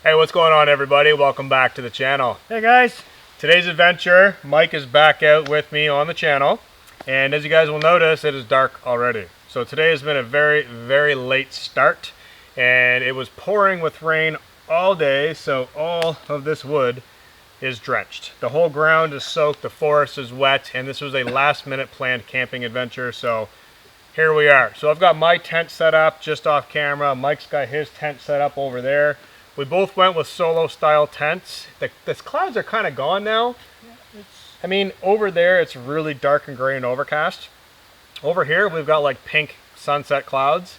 Hey, what's going on, everybody? Welcome back to the channel. Hey guys. Today's adventure, Mike is back out with me on the channel, and as you guys will notice, it is dark already. So today has been a very late start, and it was pouring with rain all day, so all of this wood is drenched. The whole ground is soaked, the forest is wet, and this was a last-minute planned camping adventure, so here we are. So I've got my tent set up just off camera. Mike's got his tent set up over there. We both went with solo style tents. The clouds are kind of gone now. Yeah, I mean, over there it's really dark and gray and overcast. Over here we've got like pink sunset clouds.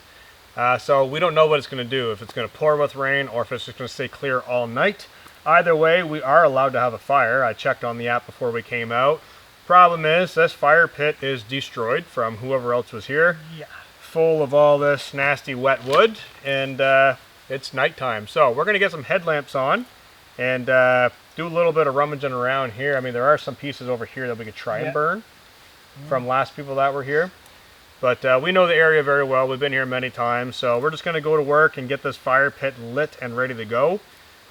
So we don't know what it's going to do, if it's going to pour with rain or if it's just going to stay clear all night. Either way, we are allowed to have a fire. I checked on the app before we came out. Problem is, this fire pit is destroyed from whoever else was here. Yeah. Full of all this nasty wet wood, and it's nighttime. So we're going to get some headlamps on and do a little bit of rummaging around here. I mean, there are some pieces over here that we could try and burn from last people that were here. But we know the area very well. We've been here many times. So we're just going to go to work and get this fire pit lit and ready to go.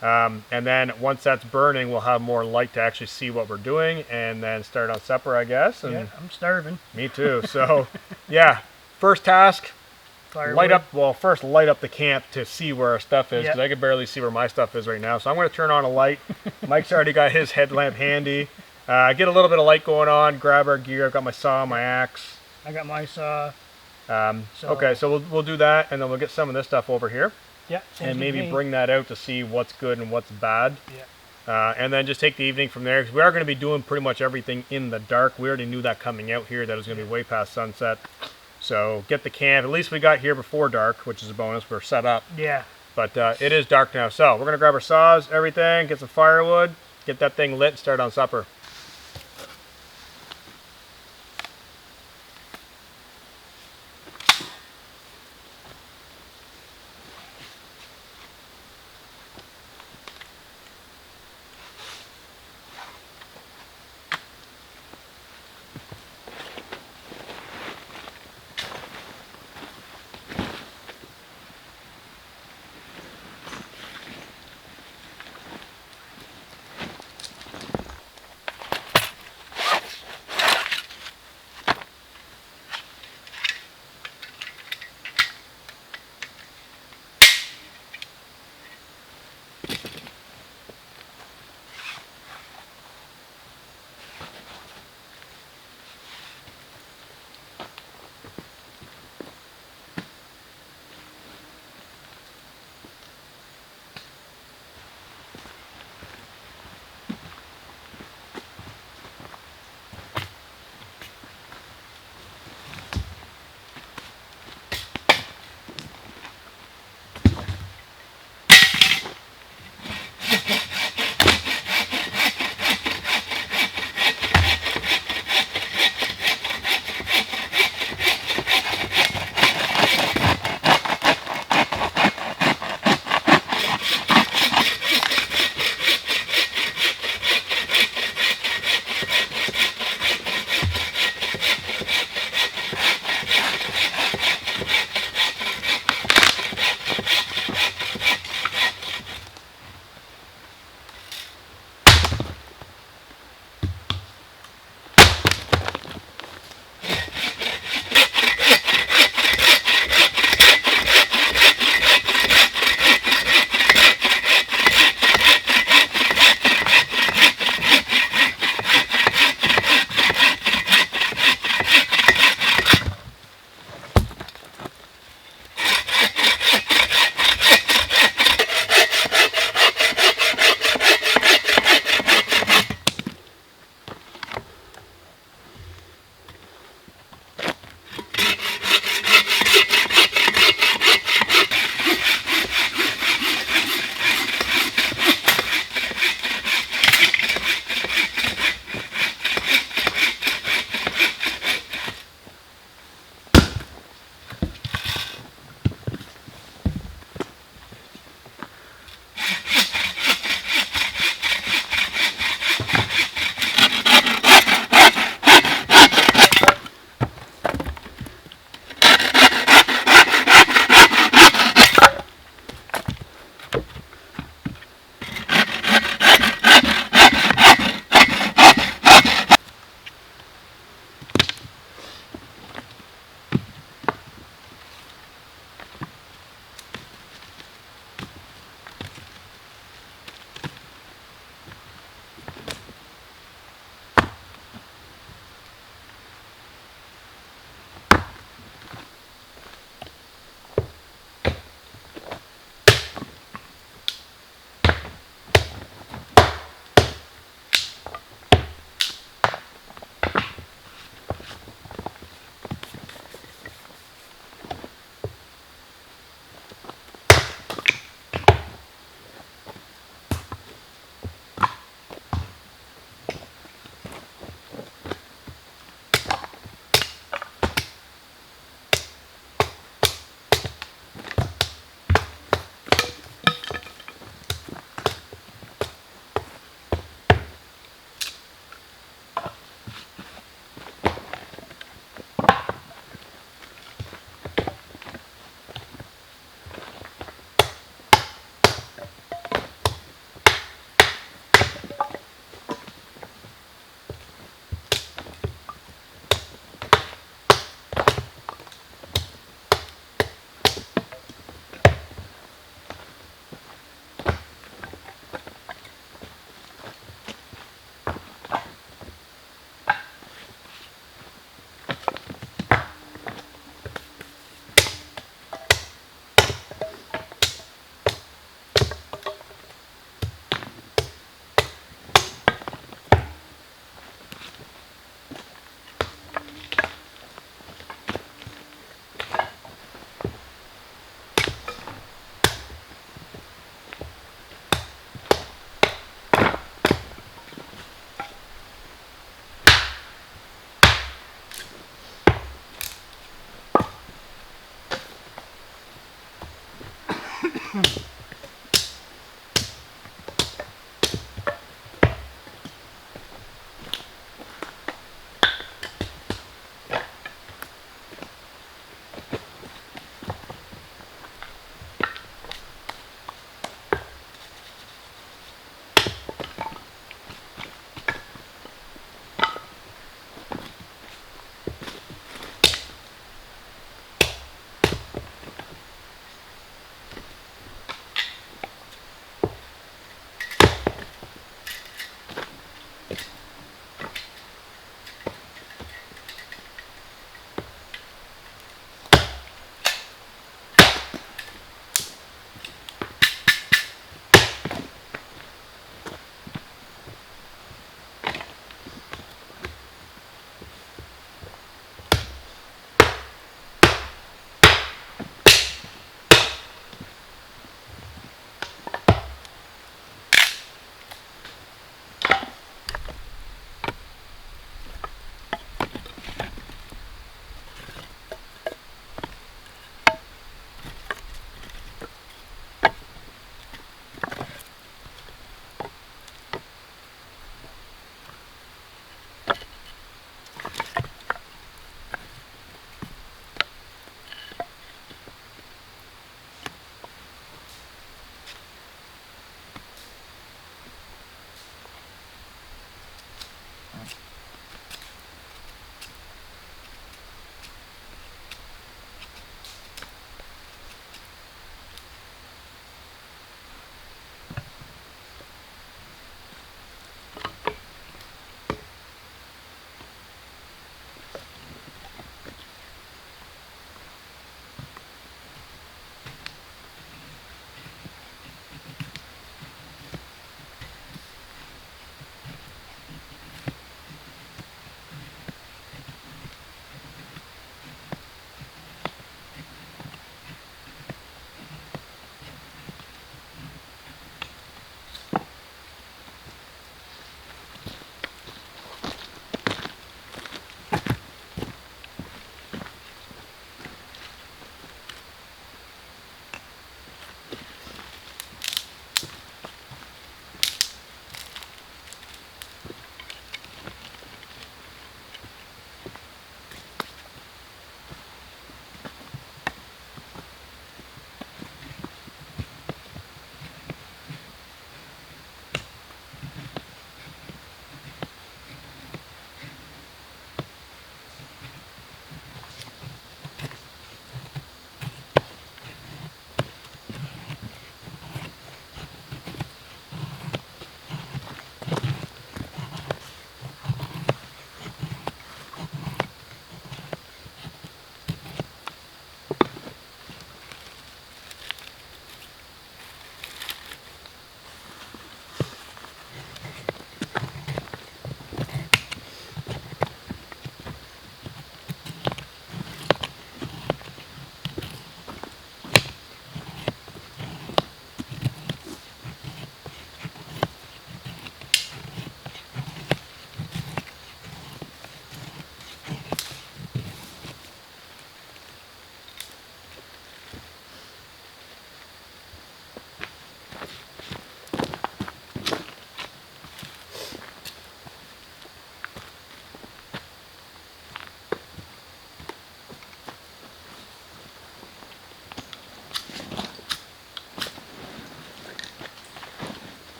And then once that's burning, we'll have more light to actually see what we're doing and then start on supper, I guess. And yeah, I'm starving. Me too. So yeah, first task. Firewood. First light up the camp to see where our stuff is, because Yep. I can barely see where my stuff is right now. So I'm going to turn on a light. Mike's already got his headlamp handy. Get a little bit of light going on, grab our gear. I've got my saw, my axe. I got my saw. Okay, so we'll do that, and then we'll get some of this stuff over here. Yeah. And maybe bring that out to see what's good and what's bad. Yeah. And then just take the evening from there, because we are going to be doing pretty much everything in the dark. We already knew that coming out here, that it was going to be way past sunset. So get the camp. At least we got here before dark, which is a bonus. We're set up. Yeah. But it is dark now. So we're going to grab our saws, everything, get some firewood, get that thing lit, and start on supper.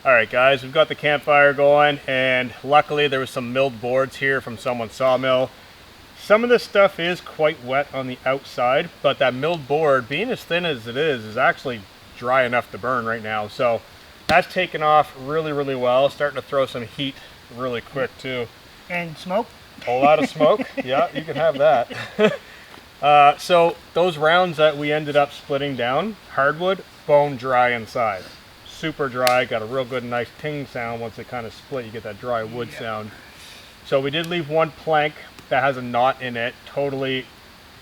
All right, guys, we've got the campfire going, and luckily there was some milled boards here from someone's sawmill. Some of this stuff is quite wet on the outside, but that milled board, being as thin as it is actually dry enough to burn right now. So that's taken off really, really well. Starting to throw some heat really quick too. And smoke? A whole lot of smoke. Yeah, you can have that. So those rounds that we ended up splitting down, hardwood, bone dry inside. Super dry, got a real good nice ting sound. Once it kind of split, you get that dry wood sound. So we did leave one plank that has a knot in it, totally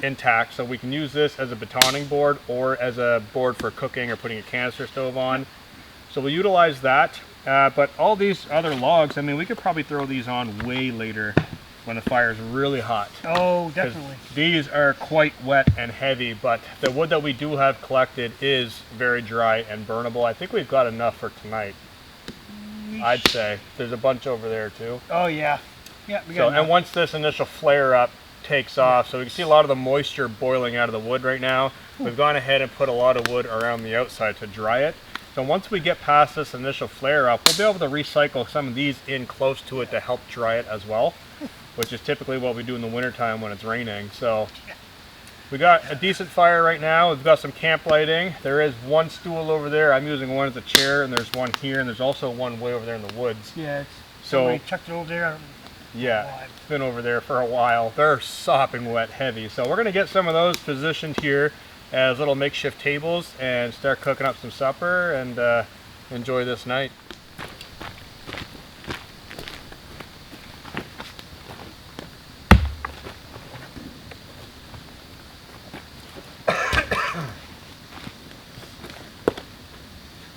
intact, so we can use this as a betoning board or as a board for cooking or putting a canister stove on. So we'll utilize that, but all these other logs, I mean, we could probably throw these on way later when the fire is really hot. Oh, definitely. These are quite wet and heavy, but the wood that we do have collected is very dry and burnable. I think we've got enough for tonight. I'd say. There's a bunch over there too. Oh yeah. Yeah, we got So, enough. and once this initial flare up takes off, so we can see a lot of the moisture boiling out of the wood right now. We've gone ahead and put a lot of wood around the outside to dry it. So once we get past this initial flare up, we'll be able to recycle some of these in close to it to help dry it as well, which is typically what we do in the wintertime when it's raining. So we got a decent fire right now. We've got some camp lighting. There is one stool over there. I'm using one as a chair, and there's one here, and there's also one way over there in the woods. Yeah, So somebody chucked it over there. yeah, it's been over there for a while. They're sopping wet heavy. So we're gonna get some of those positioned here as little makeshift tables and start cooking up some supper and enjoy this night.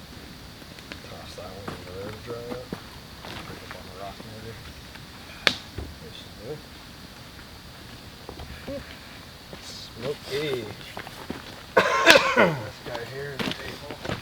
Toss that one over there to dry up. Pick up on the rock maybe. Smoky. This guy here is the table.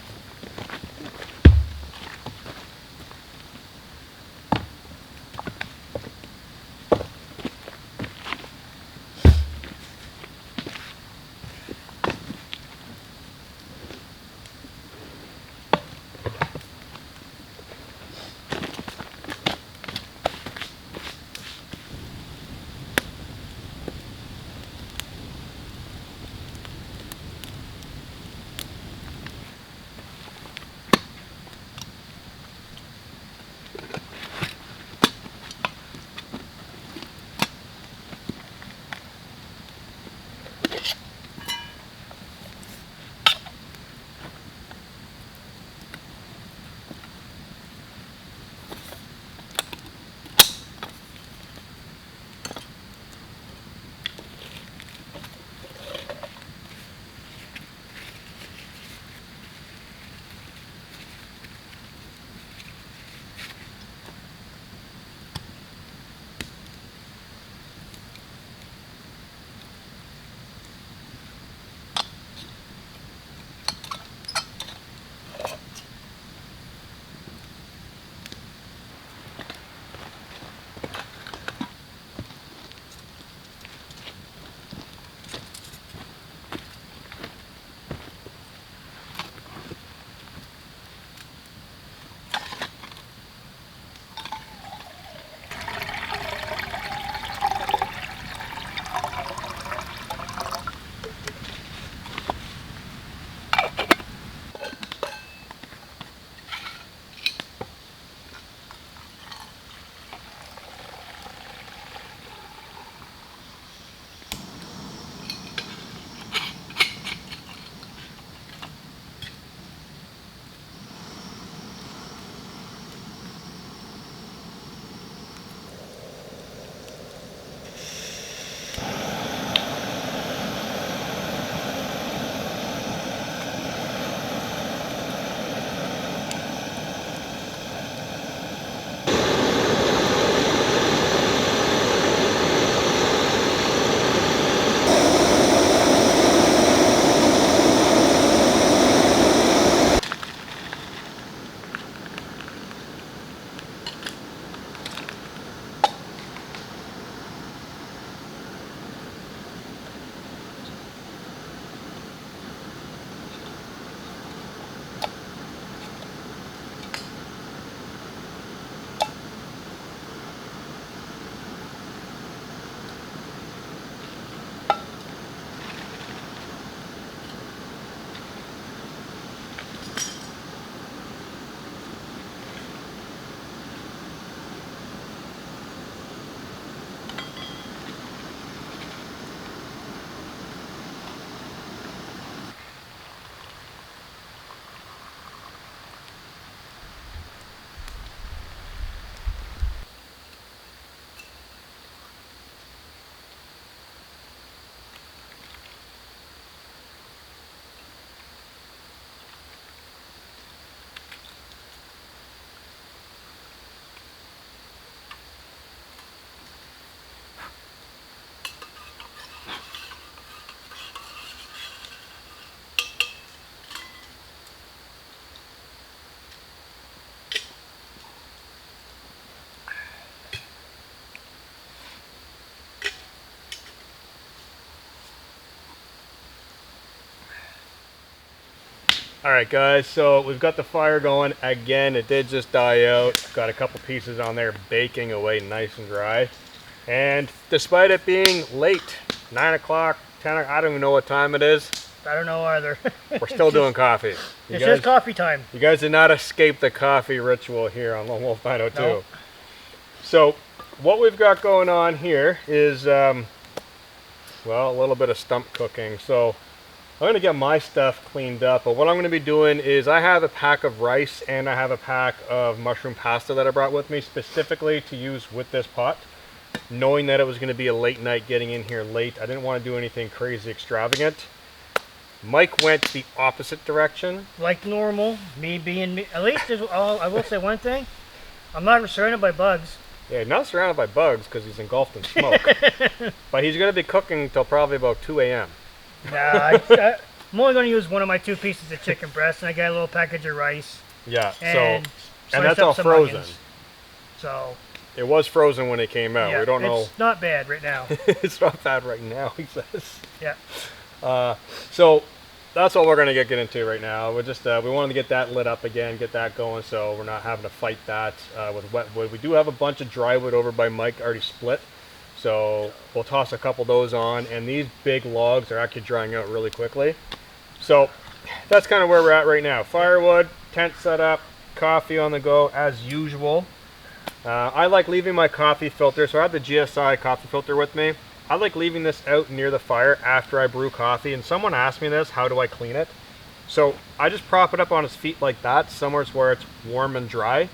All right, guys, so we've got the fire going again. It did just die out. Got a couple pieces on there baking away nice and dry. And despite it being late, 9 o'clock, 10 o'clock, I don't even know what time it is. I don't know either. We're still doing coffee. It's just coffee time. You guys did not escape the coffee ritual here on Lone Wolf 902. Nope. So what we've got going on here is, well, a little bit of stump cooking. So I'm going to get my stuff cleaned up, but what I'm going to be doing is I have a pack of rice and I have a pack of mushroom pasta that I brought with me specifically to use with this pot. Knowing that it was going to be a late night getting in here late, I didn't want to do anything crazy extravagant. Mike went the opposite direction. Like normal, me being me. At least I will say one thing. I'm not surrounded by bugs. Yeah, not surrounded by bugs because he's engulfed in smoke. But he's going to be cooking till probably about 2 a.m. Nah, I'm only going to use one of my 2 pieces of chicken breast, and I got a little package of rice. Yeah, And that's all frozen. Onions. So it was frozen when it came out. yeah, We don't know. It's not bad right now. It's not bad right now, he says. Yeah. So that's what we're going to get into right now. We're just we wanted to get that lit up again, get that going, so we're not having to fight that with wet wood. We do have a bunch of dry wood over by Mike already split. So we'll toss a couple of those on, and these big logs are actually drying out really quickly. So that's kind of where we're at right now. Firewood, tent set up, coffee on the go as usual. I like leaving my coffee filter, so I have the GSI coffee filter with me. I like leaving this out near the fire after I brew coffee, and someone asked me this, how do I clean it? So I just prop it up on its feet like that, somewhere where it's warm and dry,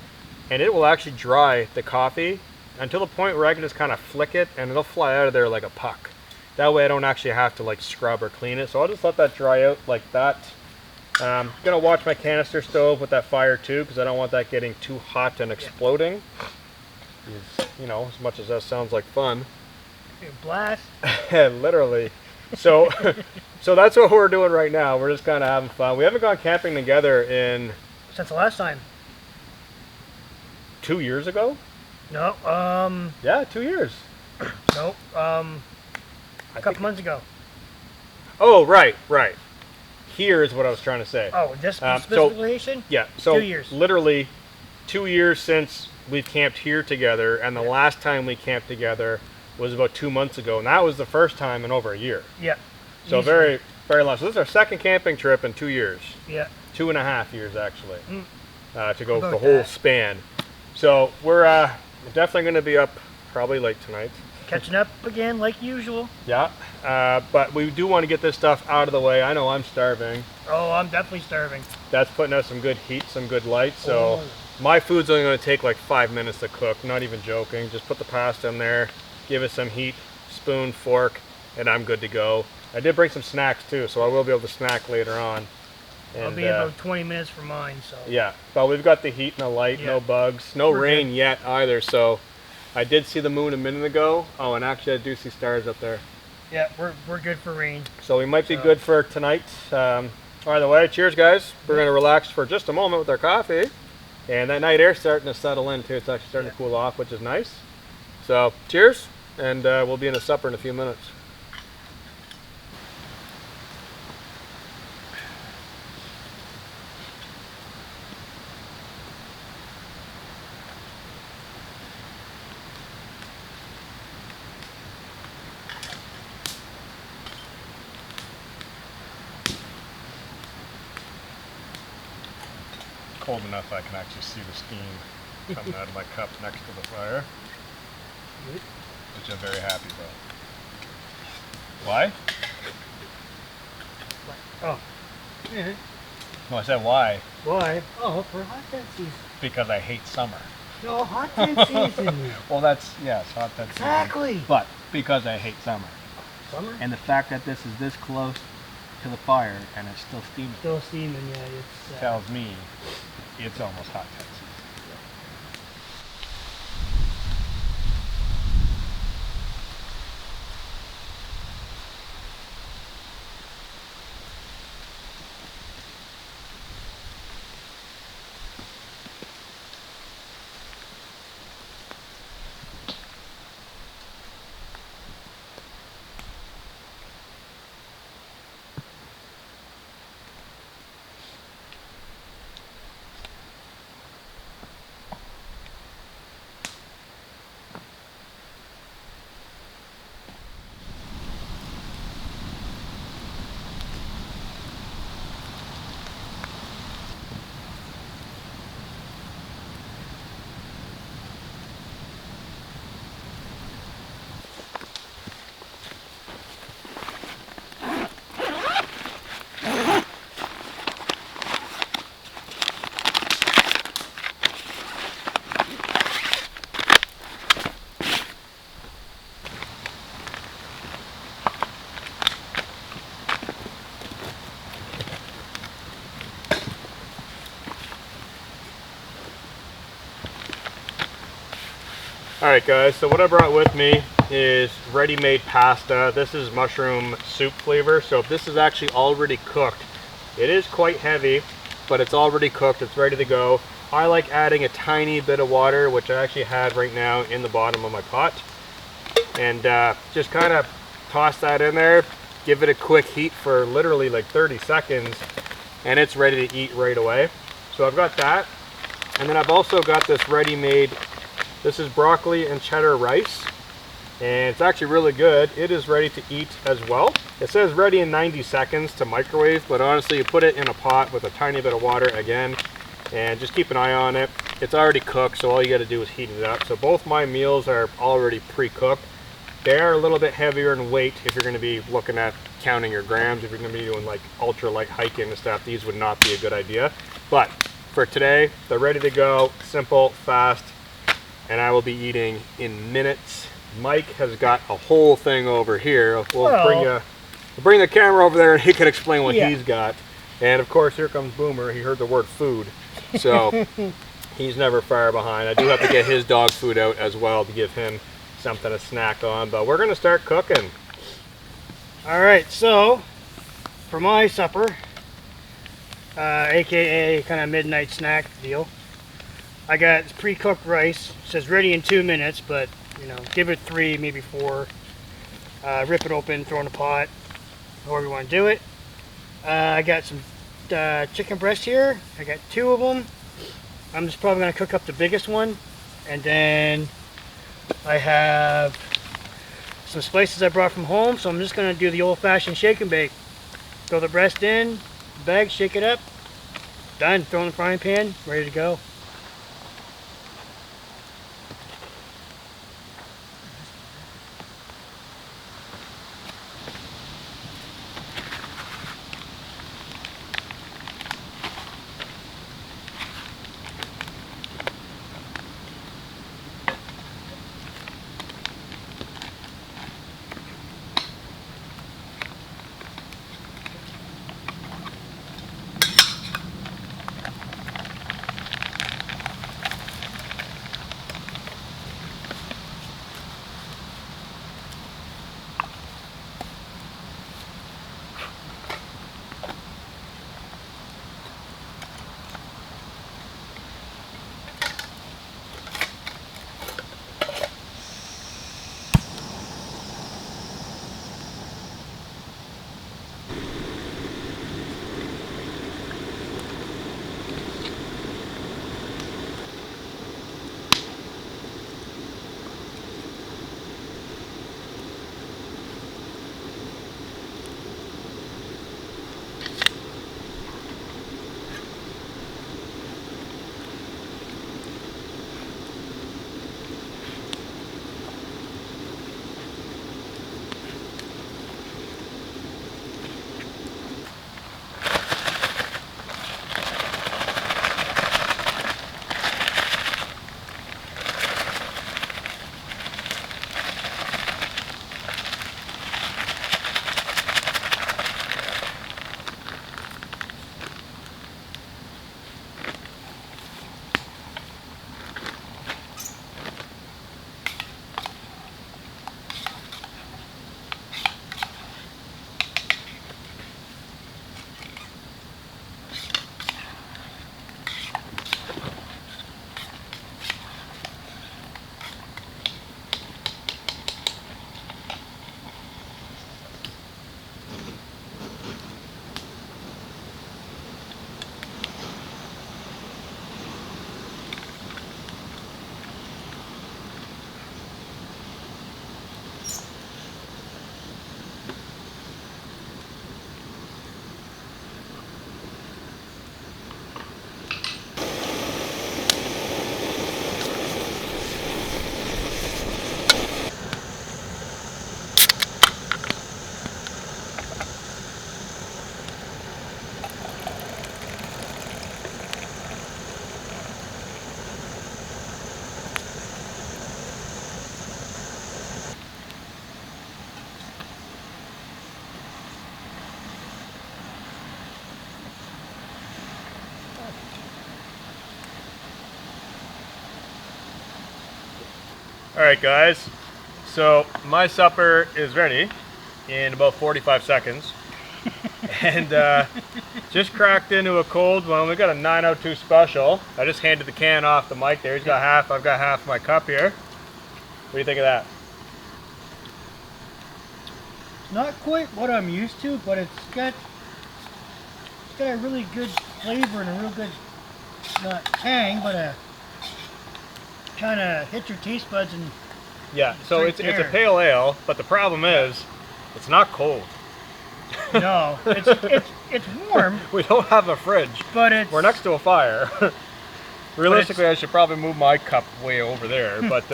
and it will actually dry the coffee until the point where I can just kind of flick it and it'll fly out of there like a puck. That way I don't actually have to like scrub or clean it. So I'll just let that dry out like that. I'm gonna watch my canister stove with that fire too, because I don't want that getting too hot and exploding. You know, as much as that sounds like fun. Blast. Literally. So so that's what we're doing right now. We're just kind of having fun. We haven't gone camping together in... Since the last time. 2 years ago? No, Yeah, 2 years. no, a couple months ago. Oh, right. Here's what I was trying to say. Oh, this specification? Yeah, so 2 years. Literally 2 years since we've camped here together, and the last time we camped together was about 2 months ago, and that was the first time in over a year. Yeah. So easily. very, very long. So this is our second camping trip in 2 years. Yeah. 2.5 years actually, to go About the whole that. span. So we're definitely going to be up probably late tonight. Catching up again like usual. Yeah, but we do want to get this stuff out of the way. I know I'm starving. Oh, I'm definitely starving. That's putting out some good heat, some good light. So Oh. my food's only going to take like 5 minutes to cook. Not even joking. Just put the pasta in there, give it some heat, spoon, fork, and I'm good to go. I did bring some snacks too, so I will be able to snack later on. And, I'll be about 20 minutes for mine, so. yeah, but we've got the heat and the light, no bugs, no We're rain good. yet either. So I did see the moon a minute ago. Oh, and actually I do see stars up there. Yeah, we're good for rain. So we might be good for tonight. By the way, cheers guys. We're going to relax for just a moment with our coffee. And that night air's starting to settle in too. It's actually starting to cool off, which is nice. So cheers, and we'll be in a supper in a few minutes. Cold enough I can actually see the steam coming out of my cup next to the fire, which I'm very happy about. Why? Oh. Yeah. No, I said why. Why? Oh, for hot tent season. Because I hate summer. No, hot tent season. Well, that's, yes, hot tent season. Exactly. But because I hate summer. Summer? And the fact that this is this close to the fire and it's still steaming Still steaming, yeah. It's, tells me it's almost hot tent season. Alright guys, so what I brought with me is ready-made pasta. This is mushroom soup flavor, so if this is actually already cooked, it is quite heavy, but it's already cooked, it's ready to go. I like adding a tiny bit of water, which I actually have right now in the bottom of my pot. And just kind of toss that in there, give it a quick heat for literally like 30 seconds, and it's ready to eat right away. So I've got that, and then I've also got this ready-made. This is broccoli and cheddar rice, and it's actually really good. It is ready to eat as well. It says ready in 90 seconds to microwave, but honestly, you put it in a pot with a tiny bit of water again, and just keep an eye on it. It's already cooked, so all you got to do is heat it up. So both my meals are already pre-cooked. They are a little bit heavier in weight if you're going to be looking at counting your grams. If you're going to be doing like ultra light hiking and stuff, these would not be a good idea. But for today, they're ready to go, simple, fast, and I will be eating in minutes. Mike has got a whole thing over here. We'll bring the camera over there and he can explain what he's got. And of course, here comes Boomer. He heard the word food, so he's never far behind. I do have to get his dog food out as well to give him something to snack on, but we're gonna start cooking. All right, so for my supper, aka kind of midnight snack deal, I got pre-cooked rice. It says ready in 2 minutes, but you know, give it 3, maybe 4. Rip it open, throw in a pot, however you want to do it. I got some chicken breast here. I got 2 of them. I'm just probably going to cook up the biggest one, and then I have some spices I brought from home, so I'm just going to do the old-fashioned shake and bake. Throw the breast in, bag, shake it up, done. Throw in the frying pan, ready to go. Alright guys, so my supper is ready in about 45 seconds. And just cracked into a cold one. We got a 902 special. I just handed the can off the mic there. He's got half, I've got half my cup here. What do you think of that? Not quite what I'm used to, but it's got a really good flavor and a real good, not tang, but a kind of hit your taste buds and yeah. So right it's a there. pale ale, but the problem is it's not cold. No, it's warm, We don't have a fridge. but it's We're next to a fire. Realistically, I should probably move my cup way over there, but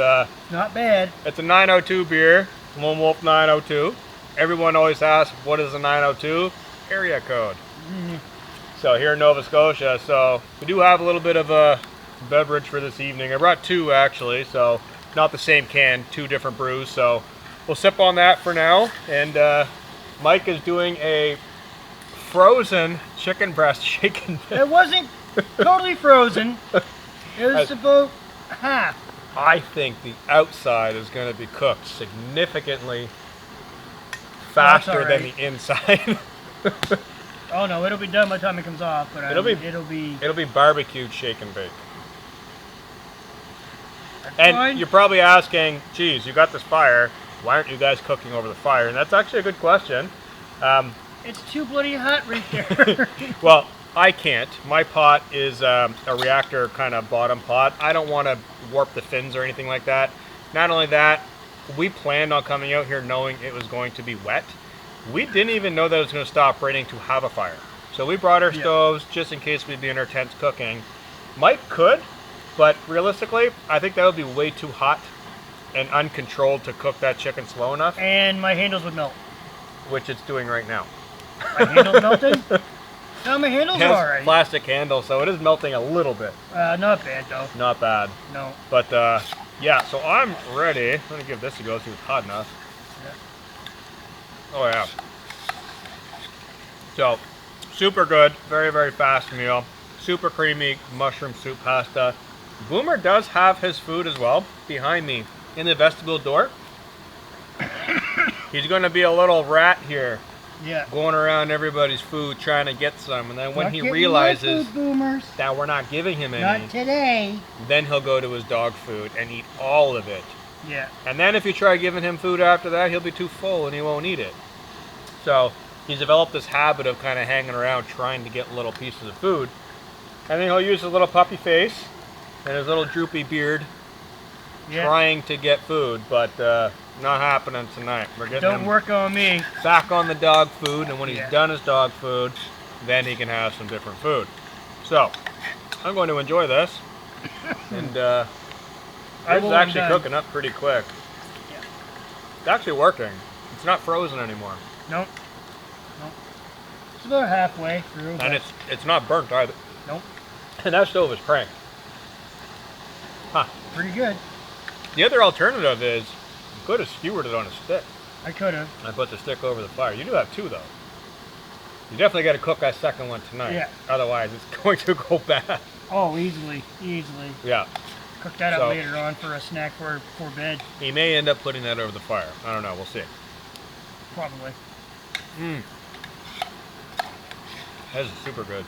not bad. it's a 902 beer, Lone Wolf 902. Everyone always asks, what is a 902? Area code. So here in Nova Scotia, so we do have a little bit of a beverage for this evening. I brought two actually, so not the same can, two different brews. So we'll sip on that for now. And Mike is doing a frozen chicken breast shaken. It wasn't totally frozen. It was about half. I think the outside is going to be cooked significantly faster than the inside. Oh no, it'll be done by the time it comes off. But It'll be barbecued shake and bake. And fine. you're probably asking, geez, you got this fire, why aren't you guys cooking over the fire? And that's actually a good question. It's too bloody hot right there. Well, I can't. My pot is a reactor kind of bottom pot. I don't want to warp the fins or anything like that. Not only that, we planned on coming out here knowing it was going to be wet. We didn't even know that it was going to stop raining to have a fire. So we brought our stoves just in case we'd be in our tents cooking. Mike could, but realistically, I think that would be way too hot and uncontrolled to cook that chicken slow enough. And my handles would melt. Which it's doing right now. My handles melting? No, my handles It are has alright. plastic handle, so it is melting a little bit. Not bad though. Not bad. No. But yeah, so I'm ready. I'm gonna give this a go, see if it's hot enough. Oh yeah. So, super good, very, very fast meal. Super creamy mushroom soup pasta. Boomer does have his food as well, behind me in the vestibule door. He's gonna be a little rat here, Yeah. going around everybody's food trying to get some, and then when Not he getting realizes my food, boomers. that we're not giving him any, Not today. then he'll go to his dog food and eat all of it. Yeah. And then if you try giving him food after that, he'll be too full and he won't eat it. So he's developed this habit of kind of hanging around trying to get little pieces of food. And then he'll use his little puppy face and his little droopy beard trying to get food, but not happening tonight. We're getting Don't him work on me. back on the dog food, and when he's Yeah. done his dog food, then he can have some different food. So I'm going to enjoy this. And this is actually cooking up pretty quick. Yeah. It's actually working. It's not frozen anymore. Nope. Nope. It's about halfway through. And but it's not burnt either. Nope. And that stove is cranked. Huh. Pretty good. The other alternative is you could have skewered it on a stick. I could have. I put the stick over the fire. You do have two though. You definitely got to cook that second one tonight. Yeah. Otherwise it's going to go bad. Oh, easily. Easily. Yeah. Cook that So- up later on for a snack before bed. He may end up putting that over the fire. I don't know. We'll see. Probably. Mmm. This is super good.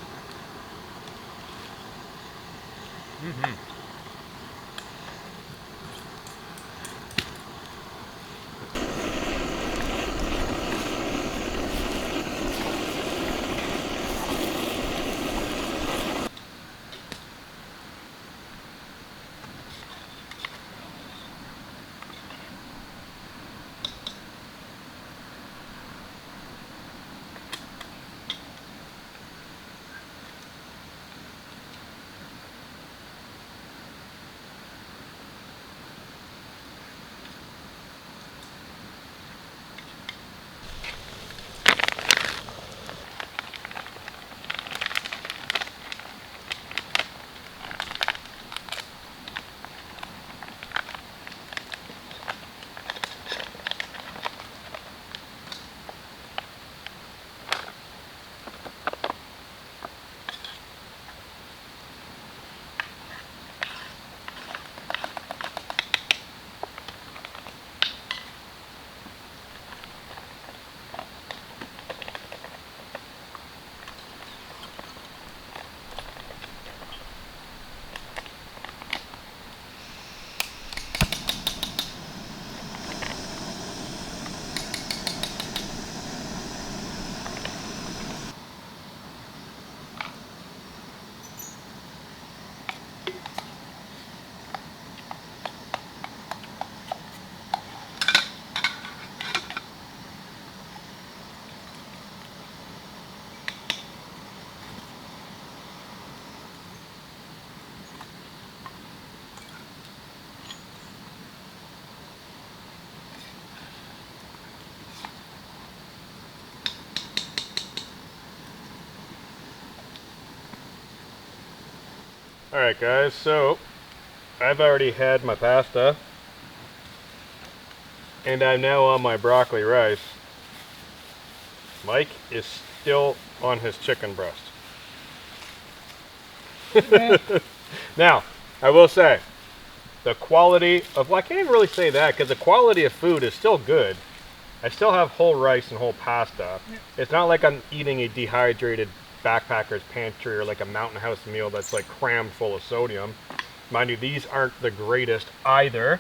Mm-hmm. Alright guys, so I've already had my pasta and I'm now on my broccoli rice. Mike is still on his chicken breast. Now, I will say, the quality of, well, I can't even really say that because the quality of food is still good. I still have whole rice and whole pasta. It's not like I'm eating a dehydrated backpacker's pantry or like a Mountain House meal that's like crammed full of sodium. Mind you, these aren't the greatest either.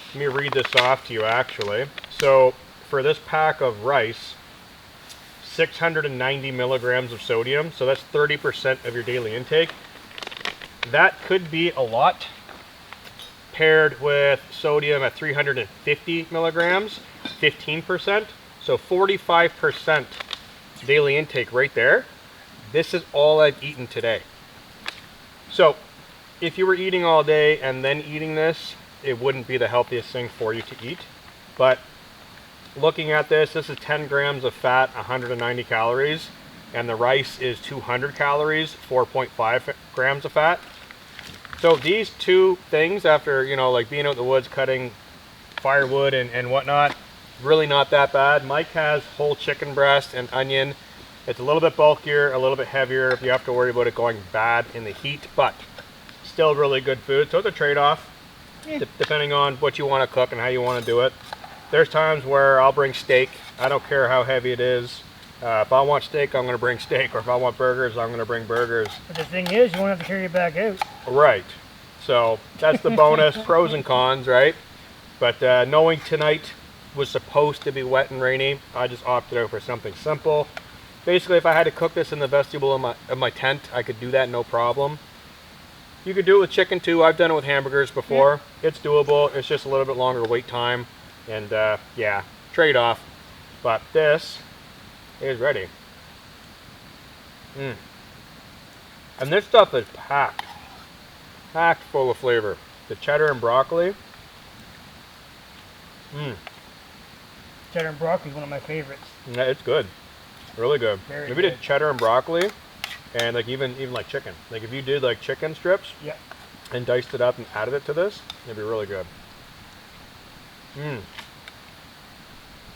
Let me read this off to you actually. So for this pack of rice, 690 milligrams of sodium, so that's 30% of your daily intake. That could be a lot paired with sodium at 350 milligrams, 15%, so 45% daily intake right there. This is all I've eaten today. So if you were eating all day and then eating this, it wouldn't be the healthiest thing for you to eat. But looking at this, this is 10 grams of fat, 190 calories, and the rice is 200 calories, 4.5 grams of fat. So these two things, after, you know, like being out in the woods cutting firewood and whatnot, really not that bad. Mike has whole chicken breast and onion. It's a little bit bulkier, a little bit heavier if you have to worry about it going bad in the heat, but still really good food. So it's a trade-off, depending on what you want to cook and how you want to do it. There's times where I'll bring steak. I don't care how heavy it is. If I want steak, I'm going to bring steak, or if I want burgers, I'm going to bring burgers. But the thing is, you won't have to carry it back out. Right. So that's the bonus, pros and cons, right? But knowing tonight was supposed to be wet and rainy, I just opted out for something simple. Basically, if I had to cook this in the vestibule of my tent, I could do that no problem. You could do it with chicken too. I've done it with hamburgers before. Yeah. It's doable. It's just a little bit longer wait time. And yeah, trade-off. But this is ready. And this stuff is packed full of flavor. The cheddar and broccoli. Cheddar and broccoli is one of my favorites. Yeah, it's good, really good. Very Maybe good. did cheddar and broccoli, and like even like chicken. Like if you did like chicken strips, and diced it up and added it to this, it'd be really good.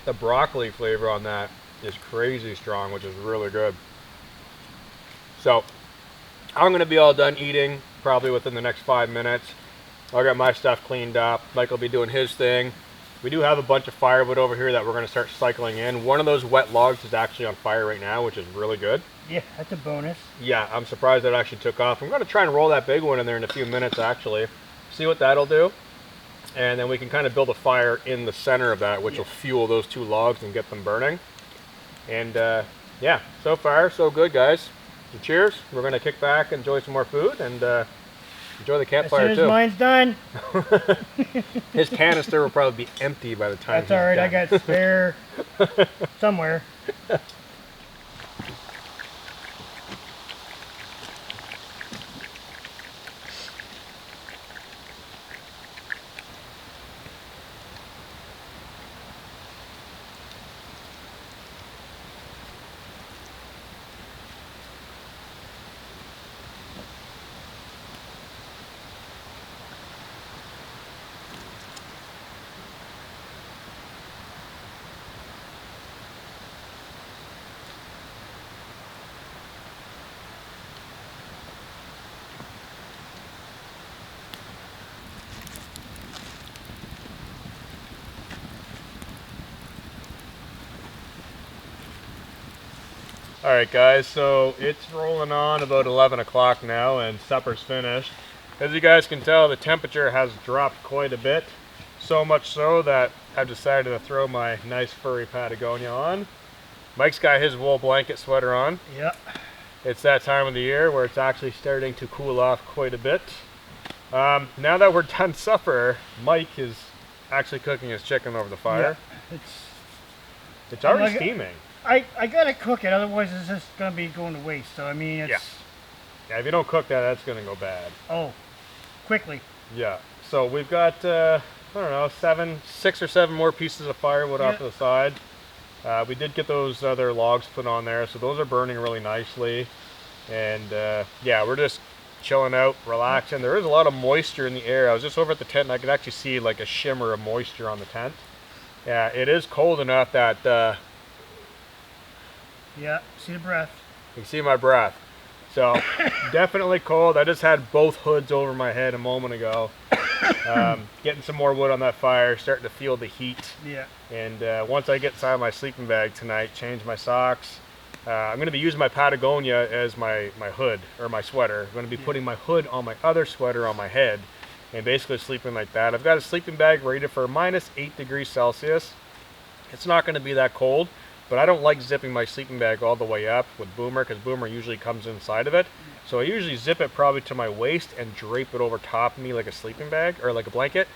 The broccoli flavor on that is crazy strong, which is really good. So I'm going to be all done eating probably within the next 5 minutes. I'll get my stuff cleaned up. Mike will be doing his thing. We do have a bunch of firewood over here that we're going to start cycling in. One of those wet logs is actually on fire right now, which is really good. Yeah, that's a bonus. Yeah, I'm surprised that actually took off. I'm going to try and roll that big one in there in a few minutes actually. See what that'll do. And then we can kind of build a fire in the center of that, which will fuel those two logs and get them burning. And yeah, so far so good, guys. So cheers. We're going to kick back, enjoy some more food, and enjoy the campfire as soon as mine's done. His canister will probably be empty by the time That's all right. done. I got spare somewhere. Alright guys, so it's rolling on about 11 o'clock now and supper's finished. As you guys can tell, the temperature has dropped quite a bit. So much so that I've decided to throw my nice furry Patagonia on. Mike's got his wool blanket sweater on. Yep. It's that time of the year where it's actually starting to cool off quite a bit. Now that we're done supper, Mike is actually cooking his chicken over the fire. Yeah, it's already steaming. I gotta cook it, otherwise it's just gonna be going to waste. So I mean, it's yeah. If you don't cook that, that's gonna go bad. Oh, quickly. Yeah. So we've got I don't know, 6 or 7 more pieces of firewood off to the side. We did get those other logs put on there, so those are burning really nicely. And yeah, we're just chilling out, relaxing. There is a lot of moisture in the air. I was just over at the tent and I could actually see like a shimmer of moisture on the tent. Yeah, it is cold enough that Yeah, see the breath. you can see my breath. So definitely cold. I just had both hoods over my head a moment ago. Getting some more wood on that fire, starting to feel the heat. Yeah. And once I get inside my sleeping bag tonight, change my socks. I'm going to be using my Patagonia as my hood, or my sweater. I'm going to be putting my hood on my other sweater on my head and basically sleeping like that. I've got a sleeping bag rated for -8 degrees Celsius. It's not going to be that cold, but I don't like zipping my sleeping bag all the way up with Boomer, because Boomer usually comes inside of it. So I usually zip it probably to my waist and drape it over top of me like a sleeping bag, or like a blanket.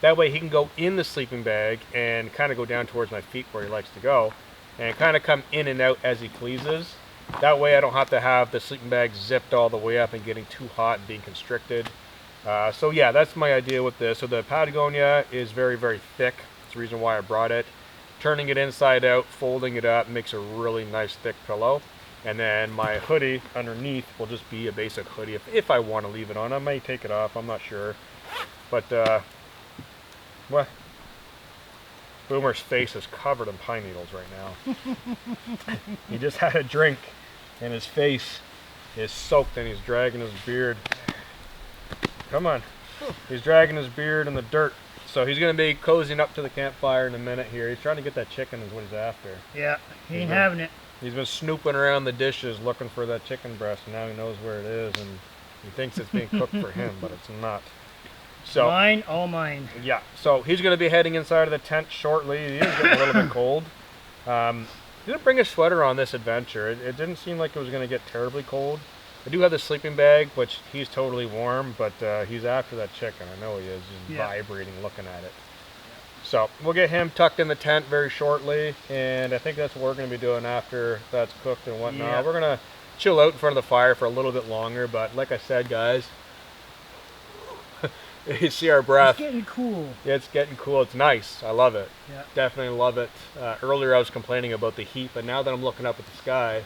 That way he can go in the sleeping bag and kind of go down towards my feet where he likes to go, and kind of come in and out as he pleases. That way I don't have to have the sleeping bag zipped all the way up and getting too hot and being constricted. So yeah, that's my idea with this. So the Patagonia is very, very thick. That's the reason why I brought it. Turning it inside out, folding it up, makes a really nice thick pillow. And then my hoodie underneath will just be a basic hoodie if I want to leave it on. I may take it off, I'm not sure. But, what? Boomer's face is covered in pine needles right now. He just had a drink and his face is soaked and he's dragging his beard. Come on. He's dragging his beard in the dirt. So he's going to be cozying up to the campfire in a minute here. He's trying to get that chicken is what he's after. Yeah, he ain't having it. He's been snooping around the dishes looking for that chicken breast, and now he knows where it is, and he thinks it's being cooked for him, but it's not. So Mine, all mine. yeah, so he's going to be heading inside of the tent shortly. He is getting a little bit cold. He didn't bring a sweater on this adventure. It didn't seem like it was going to get terribly cold. I do have the sleeping bag, which he's totally warm, but he's after that chicken. I know he is. He's vibrating looking at it. So we'll get him tucked in the tent very shortly, and I think that's what we're going to be doing after that's cooked and whatnot. Yeah. We're going to chill out in front of the fire for a little bit longer, but like I said, guys, you see our breath. It's getting cool. Yeah, it's getting cool. It's nice. I love it. Yeah. Definitely love it. Earlier I was complaining about the heat, but now that I'm looking up at the sky,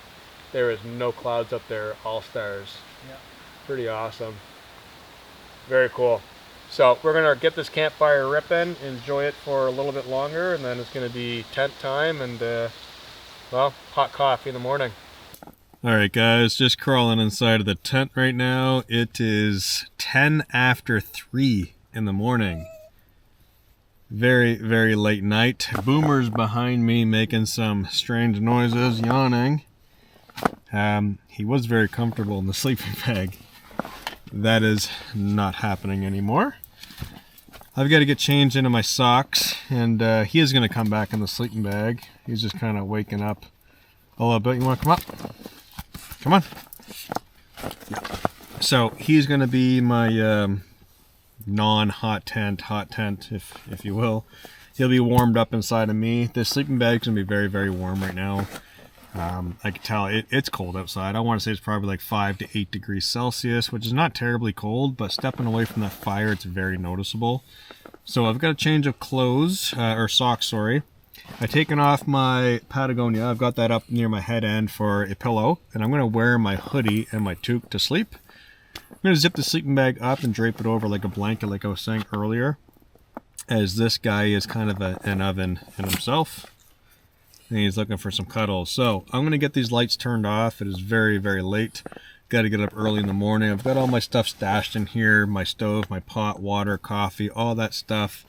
there is no clouds up there, all stars. Yeah. Pretty awesome. Very cool. So we're going to get this campfire ripping, enjoy it for a little bit longer, and then it's going to be tent time and, well, hot coffee in the morning. Alright guys, just crawling inside of the tent right now. It is 10 after 3 in the morning. Very, very late night. Boomer's behind me making some strange noises, yawning. He was very comfortable in the sleeping bag. That is not happening anymore. I've got to get changed into my socks, and he is going to come back in the sleeping bag. He's just kind of waking up a little bit. You want to come up? Come on. Yeah. So he's going to be my non-hot tent, if you will. He'll be warmed up inside of me. This sleeping bag's going to be very, very warm right now. I can tell it's cold outside. I want to say it's probably like 5 to 8 degrees Celsius, which is not terribly cold, but stepping away from that fire, it's very noticeable. So I've got a change of clothes, or socks, sorry. I've taken off my Patagonia. I've got that up near my head end for a pillow, and I'm going to wear my hoodie and my toque to sleep. I'm going to zip the sleeping bag up and drape it over like a blanket, like I was saying earlier, as this guy is kind of an oven in himself. And he's looking for some cuddles. So I'm going to get these lights turned off. It is very, very late. Got to get up early in the morning. I've got all my stuff stashed in here. My stove, my pot, water, coffee, all that stuff.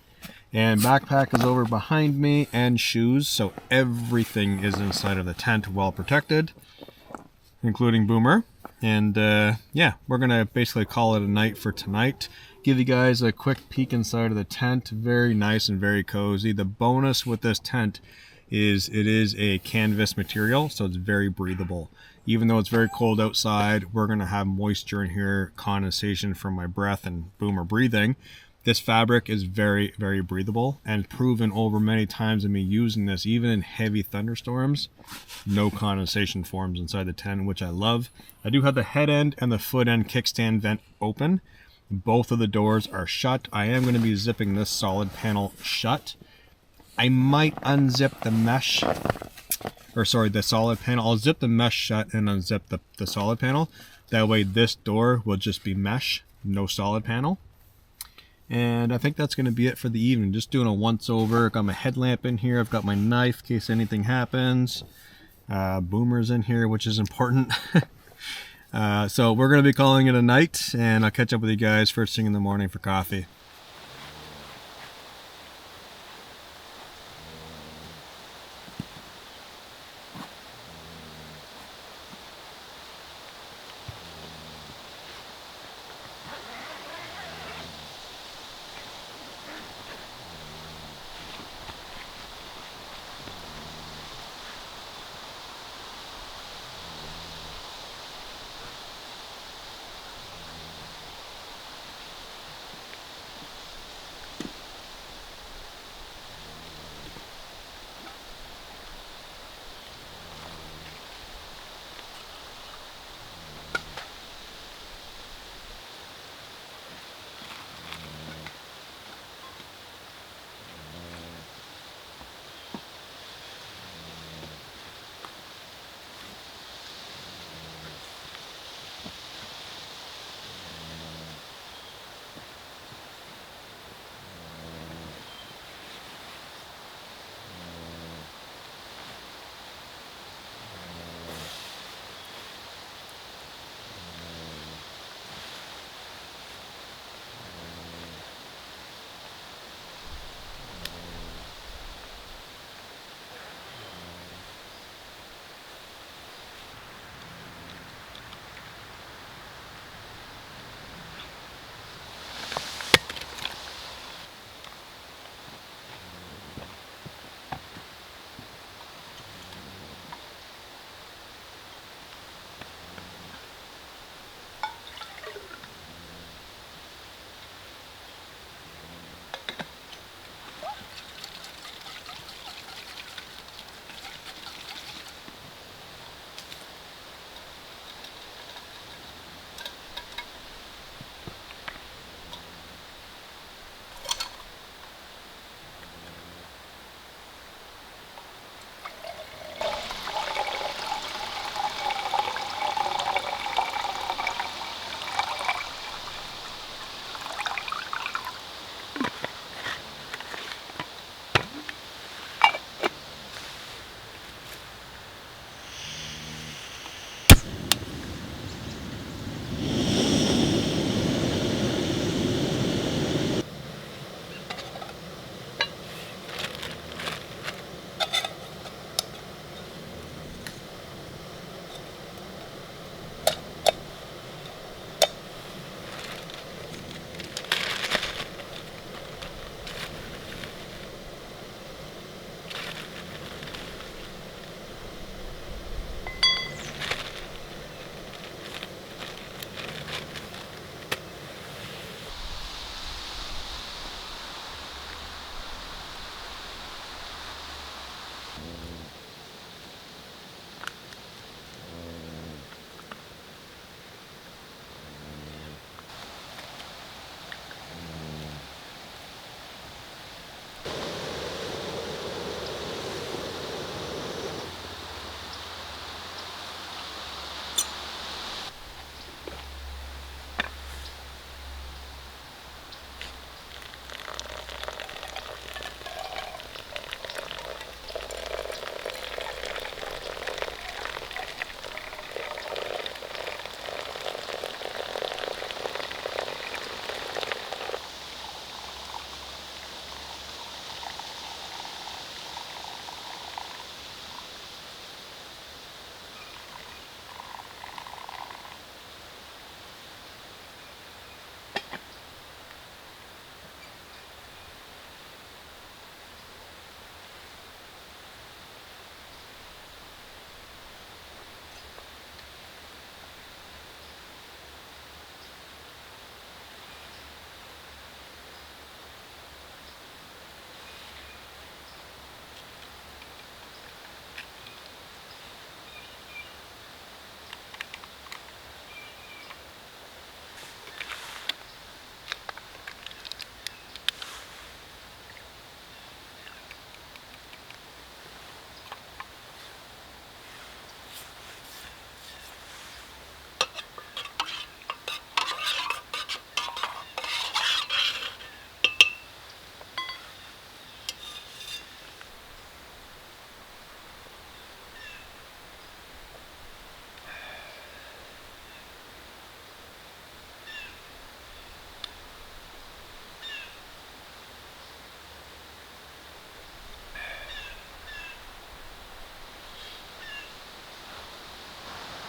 And backpack is over behind me, and shoes. So everything is inside of the tent, well protected, including Boomer. And yeah, we're going to basically call it a night for tonight. Give you guys a quick peek inside of the tent. Very nice and very cozy. The bonus with this tent is it is a canvas material, so it's very breathable. Even though it's very cold outside, we're going to have moisture in here, condensation from my breath and Boomer breathing. This fabric is very, very breathable, and proven over many times of me using this, even in heavy thunderstorms, no condensation forms inside the tent, which I love. I do have the head end and the foot end kickstand vent open. Both of the doors are shut. I am going to be zipping this solid panel shut. I might unzip the mesh, or sorry, the solid panel. I'll zip the mesh shut and unzip the solid panel. That way this door will just be mesh, no solid panel. And I think that's going to be it for the evening. Just doing a once over. Got my headlamp in here. I've got my knife in case anything happens. Boomer's in here, which is important. So we're going to be calling it a night, and I'll catch up with you guys first thing in the morning for coffee.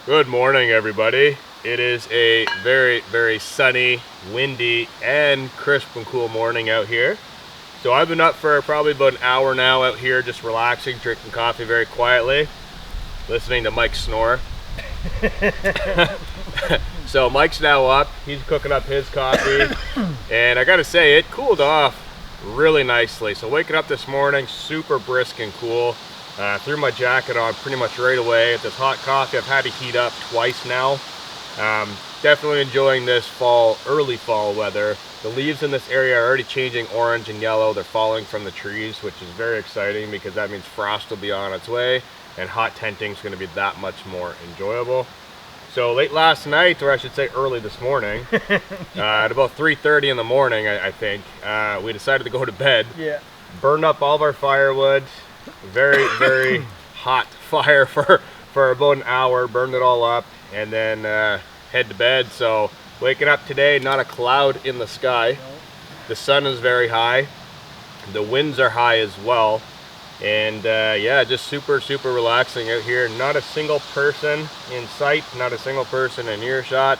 Good morning, everybody. It is a very, very sunny, windy, and crisp and cool morning out here. So I've been up for probably about an hour now out here, just relaxing, drinking coffee very quietly, listening to Mike snore. So Mike's now up. He's cooking up his coffee, and I gotta say, it cooled off really nicely. So waking up this morning, super brisk and cool. Threw my jacket on pretty much right away. This hot coffee I've had to heat up twice now. Definitely enjoying this fall, early fall weather. The leaves in this area are already changing orange and yellow. They're falling from the trees, which is very exciting because that means frost will be on its way and hot tenting is going to be that much more enjoyable. So late last night, or I should say early this morning, at about 3:30 in the morning, I think, we decided to go to bed. Yeah. Burned up all of our firewood. Very, very hot fire for about an hour, burned it all up, and then head to bed. So waking up today, not a cloud in the sky. The sun is very high. The winds are high as well. And yeah, just super, super relaxing out here. Not a single person in sight, not a single person in earshot,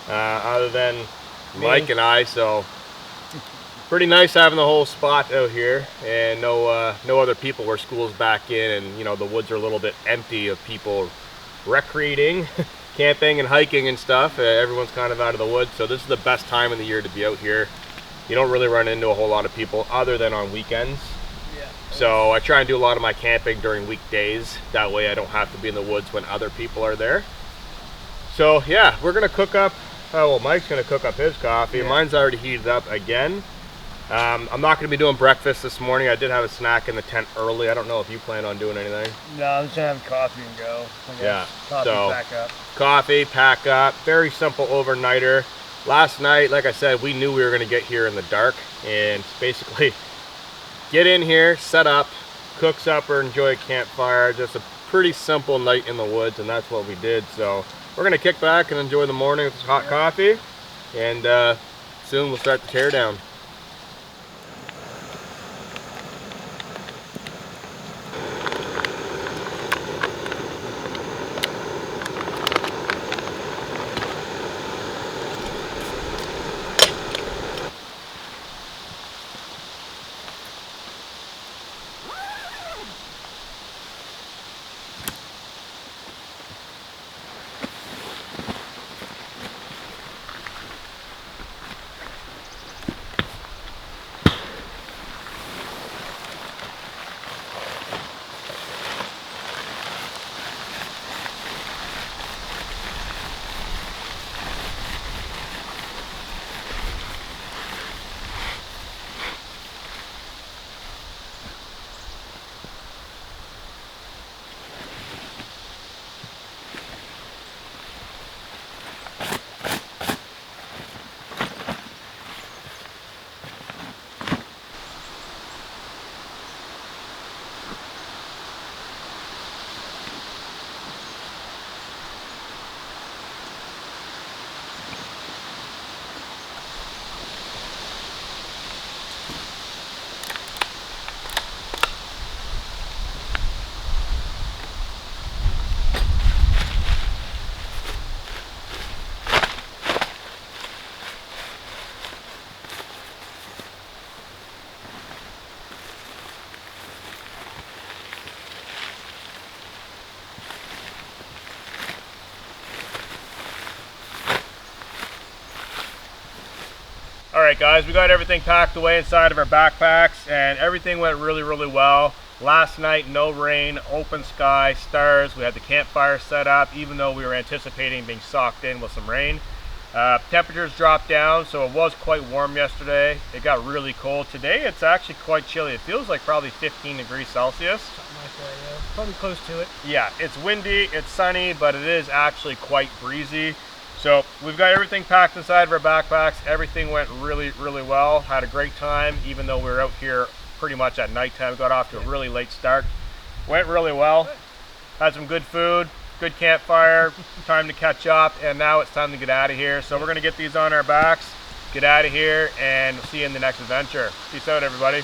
other than Mike and I. So pretty nice having the whole spot out here, and no other people where school's back in, and you know, the woods are a little bit empty of people recreating, camping and hiking and stuff. Everyone's kind of out of the woods, so this is the best time of the year to be out here. You don't really run into a whole lot of people other than on weekends. Yeah. So I try and do a lot of my camping during weekdays. That way I don't have to be in the woods when other people are there. So yeah, we're gonna cook up, well, Mike's gonna cook up his coffee. Yeah. Mine's already heated up again. I'm not going to be doing breakfast this morning. I did have a snack in the tent early. I don't know if you plan on doing anything. No, I'm just gonna have coffee and go. Yeah, Coffee, so pack up. Coffee, pack up. Very simple overnighter. Last night, like I said, we knew we were going to get here in the dark, and basically get in here, set up, cook supper, enjoy a campfire. Just a pretty simple night in the woods, and that's what we did. So we're going to kick back and enjoy the morning with this hot coffee, and soon we'll start the teardown. Alright guys, we got everything packed away inside of our backpacks, and everything went really, really well. Last night, no rain, open sky, stars. We had the campfire set up, even though we were anticipating being socked in with some rain. Temperatures dropped down, so it was quite warm yesterday. It got really cold. Today, it's actually quite chilly. It feels like probably 15 degrees Celsius. Something like that, yeah. Probably close to it. Yeah, it's windy, it's sunny, but it is actually quite breezy. So we've got everything packed inside of our backpacks. Everything went really, really well. Had a great time, even though we were out here pretty much at nighttime. Got off to a really late start. Went really well. Had some good food, good campfire, time to catch up, and now it's time to get out of here. So we're gonna get these on our backs, get out of here, and see you in the next adventure. Peace out, everybody.